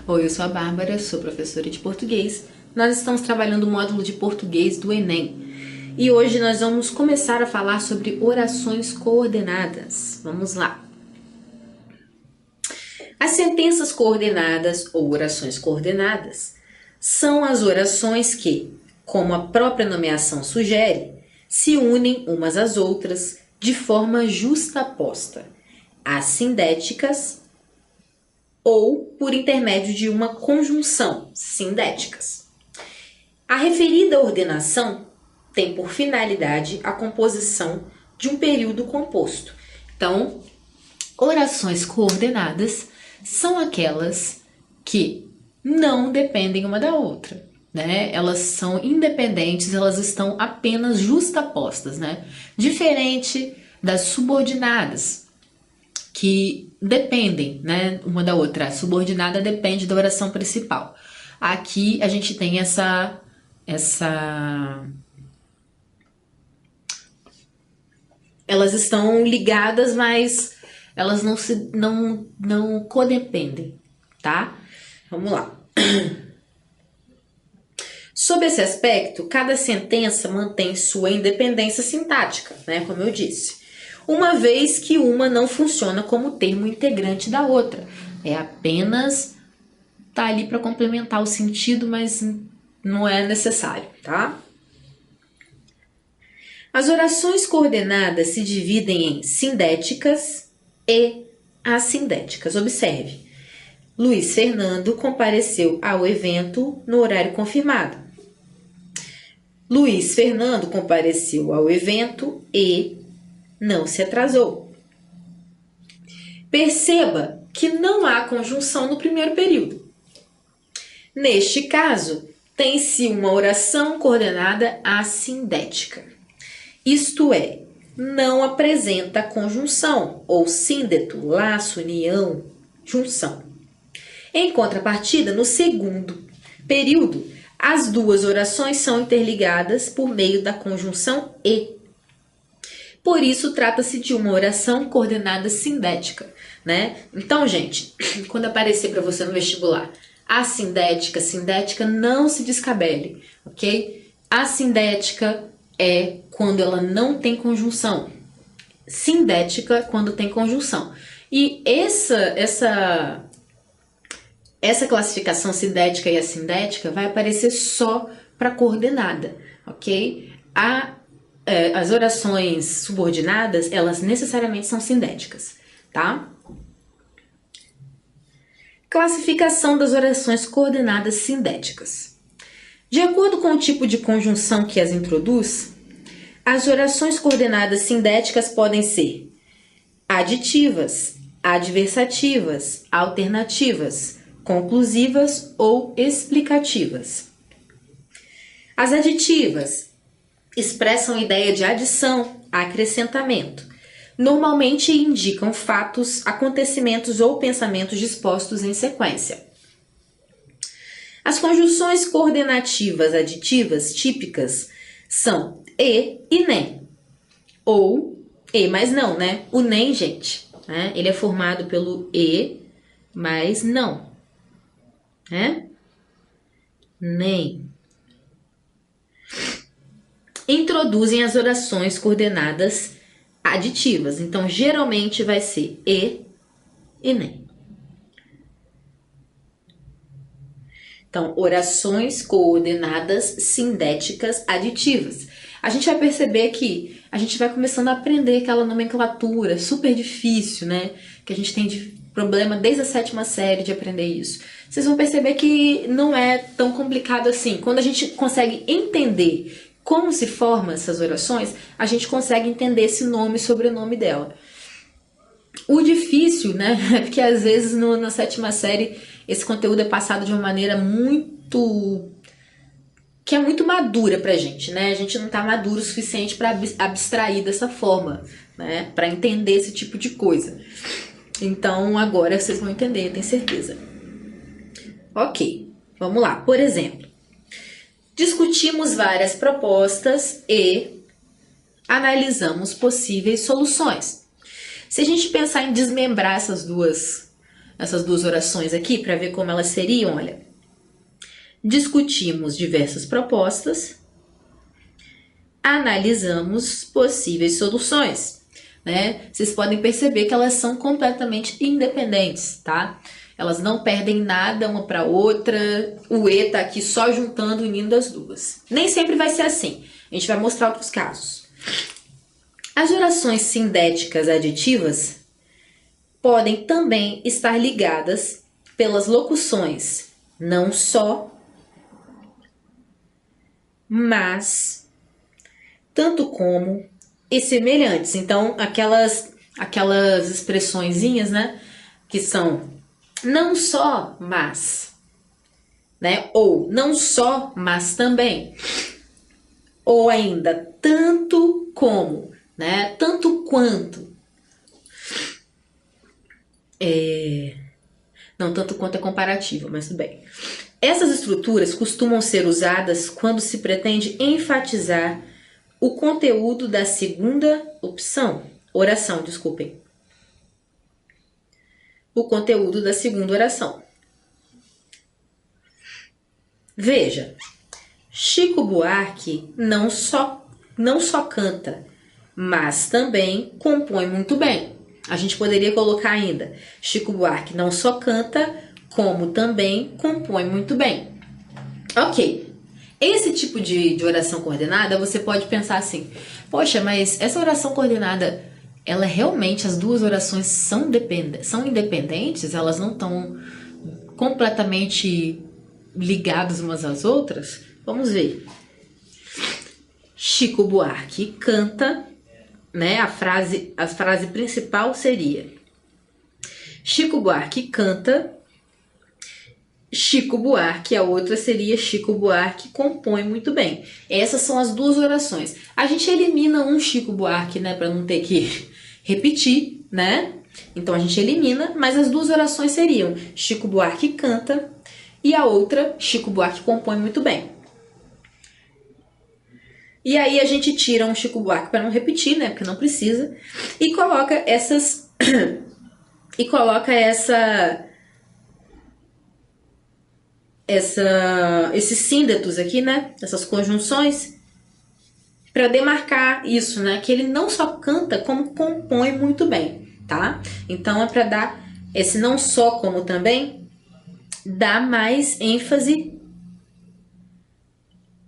Oi, eu sou a Bárbara, sou professora de português. Nós estamos trabalhando o módulo de português do Enem. E hoje nós vamos começar a falar sobre orações coordenadas. Vamos lá. As sentenças coordenadas ou orações coordenadas são as orações que, como a própria nomeação sugere, se unem umas às outras de forma justaposta, assindéticas ou por intermédio de uma conjunção, sindéticas. A referida ordenação tem por finalidade a composição de um período composto. Então, orações coordenadas são aquelas que não dependem uma da outra, né? Elas são independentes, elas estão apenas justapostas, né? Diferente das subordinadas, que dependem, né, uma da outra. A subordinada depende da oração principal. Aqui a gente tem elas estão ligadas, mas elas não codependem, tá? Vamos lá. Sob esse aspecto, cada sentença mantém sua independência sintática, né, como eu disse, uma vez que uma não funciona como termo integrante da outra. É apenas tá ali para complementar o sentido, mas não é necessário, tá? As orações coordenadas se dividem em sindéticas e assindéticas. Observe. Luiz Fernando compareceu ao evento no horário confirmado. Luiz Fernando compareceu ao evento e não se atrasou. Perceba que não há conjunção no primeiro período. Neste caso, tem-se uma oração coordenada assindética. Isto é, não apresenta conjunção ou síndeto, laço, união, junção. Em contrapartida, no segundo período, as duas orações são interligadas por meio da conjunção e. Por isso, trata-se de uma oração coordenada sindética, né? Então, gente, quando aparecer para você no vestibular, assindética, sindética, não se descabele, ok? Assindética é quando ela não tem conjunção. Sindética, quando tem conjunção. E essa classificação sindética e assindética vai aparecer só para coordenada, ok? As orações subordinadas, elas necessariamente são sindéticas, tá? Classificação das orações coordenadas sindéticas. De acordo com o tipo de conjunção que as introduz, as orações coordenadas sindéticas podem ser aditivas, adversativas, alternativas, conclusivas ou explicativas. As aditivas expressam a ideia de adição, acrescentamento. Normalmente indicam fatos, acontecimentos ou pensamentos dispostos em sequência. As conjunções coordenativas aditivas típicas são e nem. Ou e mais não, né? O nem, gente, né? Ele é formado pelo e mais não, né? Nem. Introduzem as orações coordenadas aditivas. Então, geralmente vai ser e nem. Então, orações coordenadas sindéticas aditivas. A gente vai perceber que a gente vai começando a aprender aquela nomenclatura super difícil, né? Que a gente tem de problema desde a 7ª série de aprender isso. Vocês vão perceber que não é tão complicado assim. Quando a gente consegue entender como se formam essas orações, a gente consegue entender esse nome e sobrenome dela. O difícil, né, é porque às vezes na 7ª série esse conteúdo é passado de uma maneira que é muito madura pra gente, né? A gente não tá maduro o suficiente para abstrair dessa forma, né, para entender esse tipo de coisa. Então agora vocês vão entender, tenho certeza. Ok, vamos lá. Por exemplo, discutimos várias propostas e analisamos possíveis soluções. Se a gente pensar em desmembrar essas duas essas duas orações aqui para ver como elas seriam, olha. Discutimos diversas propostas, analisamos possíveis soluções, né? Vocês podem perceber que elas são completamente independentes, tá? Elas não perdem nada uma para outra. O E tá aqui só juntando, unindo as duas. Nem sempre vai ser assim. A gente vai mostrar outros casos. As orações sindéticas aditivas podem também estar ligadas pelas locuções não só, mas, tanto como e semelhantes. Então, aquelas expressõezinhas, né, que são não só, mas, né, ou não só, mas também, ou ainda tanto como, né, tanto quanto. Não, tanto quanto é comparativo, mas tudo bem. Essas estruturas costumam ser usadas quando se pretende enfatizar o conteúdo da segunda oração, desculpem. O conteúdo da segunda oração. Veja, Chico Buarque não só canta, mas também compõe muito bem. A gente poderia colocar ainda, Chico Buarque não só canta, como também compõe muito bem. Ok, esse tipo de oração coordenada, você pode pensar assim, poxa, mas essa oração coordenada, ela realmente, as duas orações são independentes? Elas não estão completamente ligadas umas às outras? Vamos ver. Chico Buarque canta, né? A frase principal seria: Chico Buarque canta, Chico Buarque, a outra seria Chico Buarque compõe muito bem. Essas são as duas orações. A gente elimina um Chico Buarque, né, para não ter que repetir, né? Então a gente elimina, mas as duas orações seriam Chico Buarque canta e a outra Chico Buarque compõe muito bem. E aí a gente tira um Chico Buarque para não repetir, né, porque não precisa, e coloca esses síndetos aqui, né, essas conjunções, para demarcar isso, né, que ele não só canta, como compõe muito bem, tá? Então é para dar esse não só, como também dá mais ênfase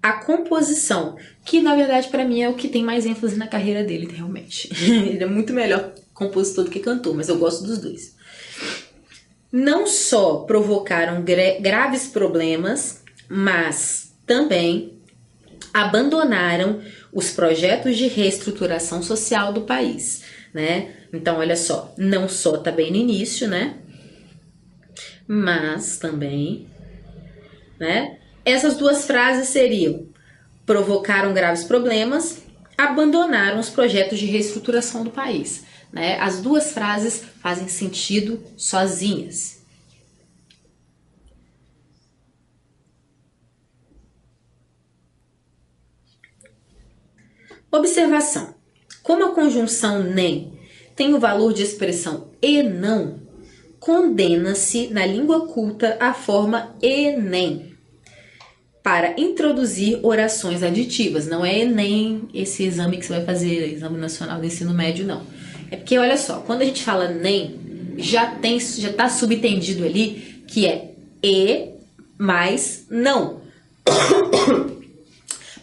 à composição, que na verdade para mim é o que tem mais ênfase na carreira dele, realmente. Ele é muito melhor compositor do que cantor, mas eu gosto dos dois. Não só provocaram graves problemas, mas também abandonaram os projetos de reestruturação social do país, né? Então, olha só, não só tá bem no início, né? Mas também, né? Essas duas frases seriam: provocaram graves problemas, abandonaram os projetos de reestruturação do país, né? As duas frases fazem sentido sozinhas. Observação: como a conjunção nem tem o valor de expressão e não, condena-se na língua culta a forma e nem para introduzir orações aditivas. Não é Enem esse exame que você vai fazer, Exame Nacional do Ensino Médio, não. É porque, olha só, quando a gente fala nem, já está subentendido ali que é e mais não.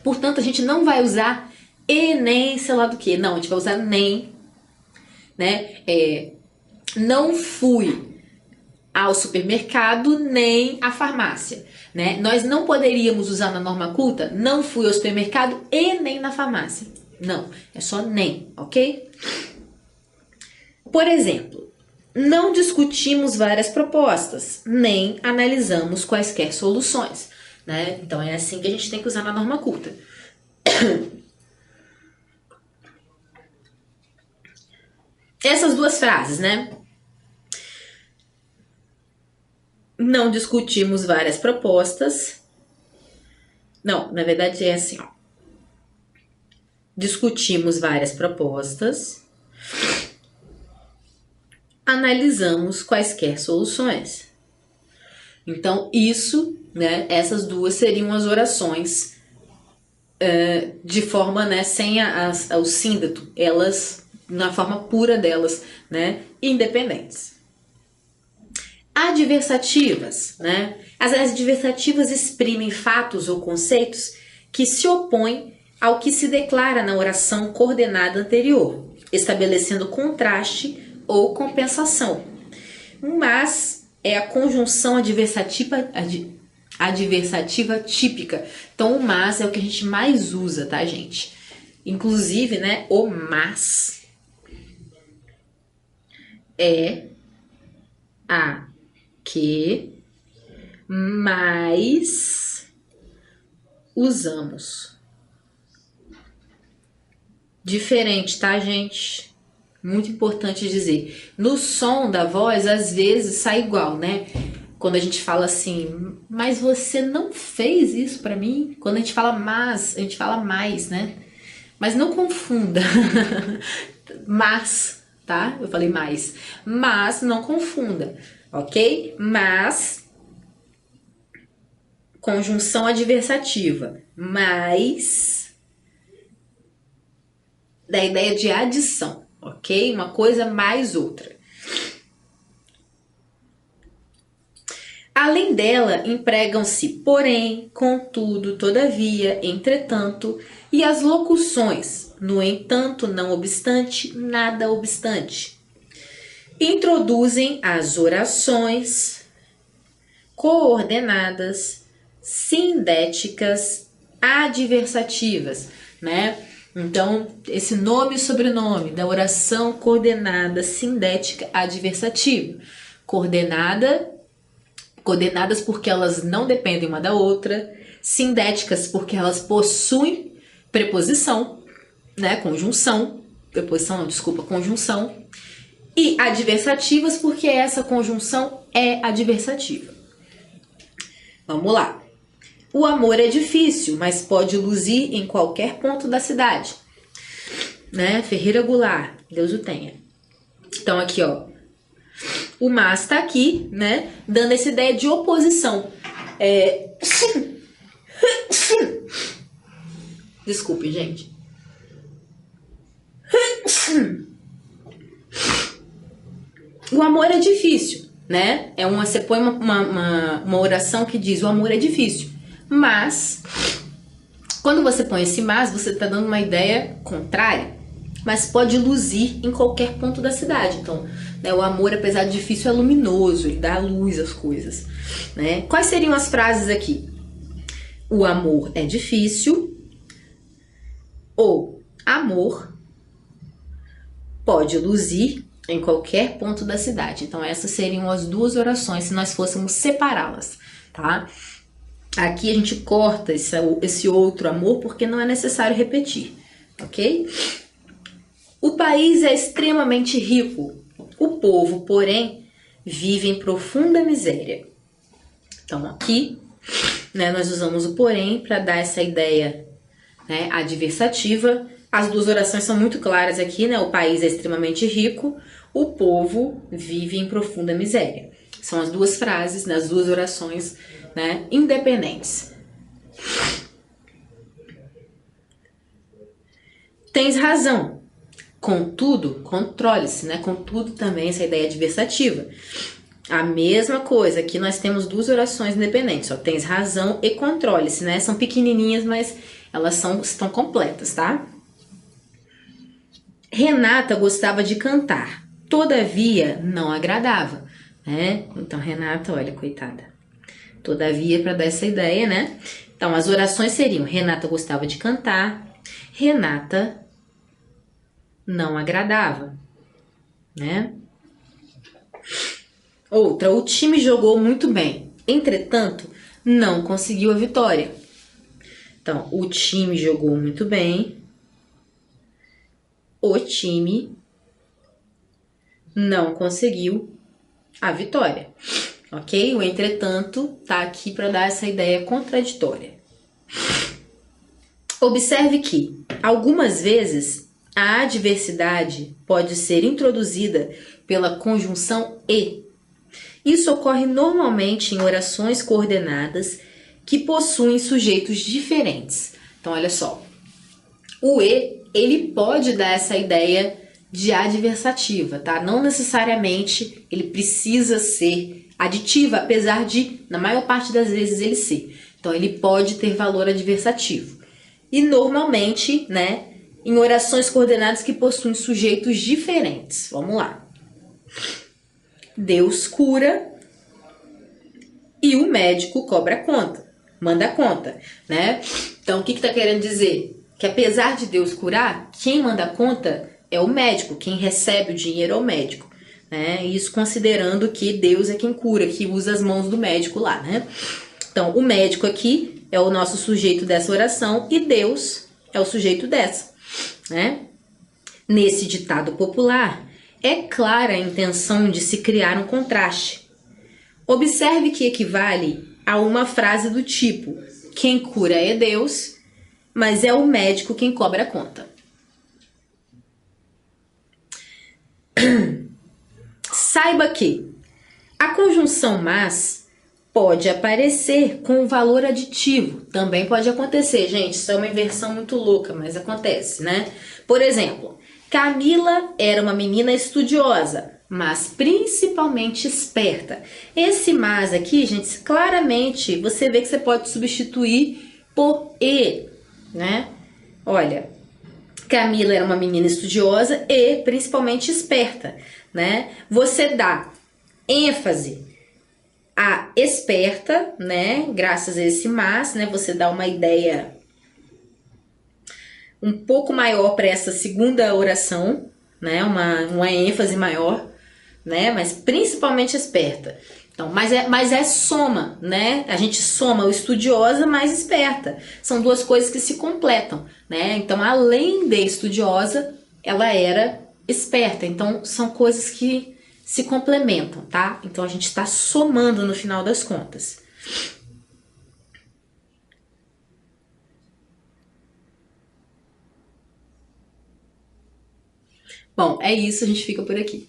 Portanto, a gente não vai usar e nem sei lá do que. Não, a gente vai usar nem, né? Não fui ao supermercado nem à farmácia, né? Nós não poderíamos usar na norma culta não fui ao supermercado e nem na farmácia. Não, é só nem, ok? Por exemplo, não discutimos várias propostas, nem analisamos quaisquer soluções, né? Então é assim que a gente tem que usar na norma culta. Essas duas frases, né? Não discutimos várias propostas. Não, na verdade é assim, ó. Discutimos várias propostas. analisamos quaisquer soluções. Então, isso, né, essas duas seriam as orações de forma, né, sem o síndato, elas, na forma pura delas, né, independentes. Adversativas, né? As adversativas exprimem fatos ou conceitos que se opõem ao que se declara na oração coordenada anterior, estabelecendo contraste ou compensação. Mas é a conjunção adversativa típica. Então, o mas é o que a gente mais usa, tá, gente? Inclusive, né, o mas é a que mais usamos. Diferente, tá, gente? Muito importante dizer. No som da voz, às vezes sai igual, né? Quando a gente fala assim, mas você não fez isso pra mim. Quando a gente fala mas, a gente fala mais, né? Mas não confunda. Mas, tá? Eu falei mais. Mas não confunda, ok? Mas, conjunção adversativa. Mais, da ideia de adição, ok? Uma coisa mais outra. Além dela, empregam-se porém, contudo, todavia, entretanto, e as locuções, no entanto, não obstante, nada obstante. Introduzem as orações coordenadas, sindéticas, adversativas, né? Então, esse nome e sobrenome da oração coordenada, sindética, adversativa. Coordenadas porque elas não dependem uma da outra, sindéticas porque elas possuem preposição, né, conjunção, conjunção, e adversativas porque essa conjunção é adversativa. Vamos lá. O amor é difícil, mas pode luzir em qualquer ponto da cidade, né? Ferreira Goulart, Deus o tenha. Então aqui, ó, o mas tá aqui, né, dando essa ideia de oposição. Desculpe, gente. O amor é difícil, né? Você põe uma oração que diz o amor é difícil. Mas, quando você põe esse mas, você está dando uma ideia contrária. Mas pode luzir em qualquer ponto da cidade. Então, né, o amor, apesar de difícil, é luminoso, ele dá luz às coisas, né? Quais seriam as frases aqui? O amor é difícil. O amor pode luzir em qualquer ponto da cidade. Então, essas seriam as duas orações se nós fôssemos separá-las, tá? Aqui a gente corta esse outro amor porque não é necessário repetir, ok? O país é extremamente rico. O povo, porém, vive em profunda miséria. Então, aqui, né, nós usamos o porém para dar essa ideia, né, adversativa. As duas orações são muito claras aqui, né? O país é extremamente rico. O povo vive em profunda miséria. São as duas frases, né, as duas orações, né, independentes. Tens razão. Contudo, controle-se, né? Contudo, também essa ideia adversativa. A mesma coisa, aqui nós temos duas orações independentes, ó. Tens razão e controle-se, né? São pequenininhas, mas elas estão completas, tá? Renata gostava de cantar, todavia não agradava, né? Então, Renata, olha, coitada. Todavia, para dar essa ideia, né? Então, as orações seriam: Renata gostava de cantar, Renata não agradava, né? Outra, o time jogou muito bem, entretanto, não conseguiu a vitória. Então, o time jogou muito bem, o time não conseguiu a vitória, ok? O entretanto tá aqui para dar essa ideia contraditória. Observe que, algumas vezes, A adversidade pode ser introduzida pela conjunção e. Isso ocorre normalmente em orações coordenadas que possuem sujeitos diferentes. Então, olha só. O e, ele pode dar essa ideia de adversativa, tá? Não necessariamente ele precisa ser aditiva, apesar de, na maior parte das vezes, ele ser. Então, ele pode ter valor adversativo. E, normalmente, né, em orações coordenadas que possuem sujeitos diferentes. Vamos lá. Deus cura e o médico cobra a conta, manda a conta, né? Então, o que está querendo dizer? Que apesar de Deus curar, quem manda a conta é o médico, quem recebe o dinheiro é o médico, né? Isso considerando que Deus é quem cura, que usa as mãos do médico lá, né? Então, o médico aqui é o nosso sujeito dessa oração e Deus é o sujeito dessa, né? Nesse ditado popular, é clara a intenção de se criar um contraste. Observe que equivale a uma frase do tipo: quem cura é Deus, mas é o médico quem cobra a conta. Saiba que a conjunção mas pode aparecer com um valor aditivo. Também pode acontecer, gente. Isso é uma inversão muito louca, mas acontece, né? Por exemplo, Camila era uma menina estudiosa, mas principalmente esperta. Esse mas aqui, gente, claramente você vê que você pode substituir por e, né? Olha, Camila era uma menina estudiosa e principalmente esperta, né? Você dá ênfase a esperta, né? Graças a esse mas, né? Você dá uma ideia um pouco maior para essa segunda oração, né? Uma ênfase maior, né? Mas principalmente esperta. Então, mas é soma, né? A gente soma o estudiosa mais esperta. São duas coisas que se completam, né? Então, além de estudiosa, ela era esperta. Então, são coisas que se complementam, tá? Então, a gente está somando no final das contas. Bom, é isso, a gente fica por aqui.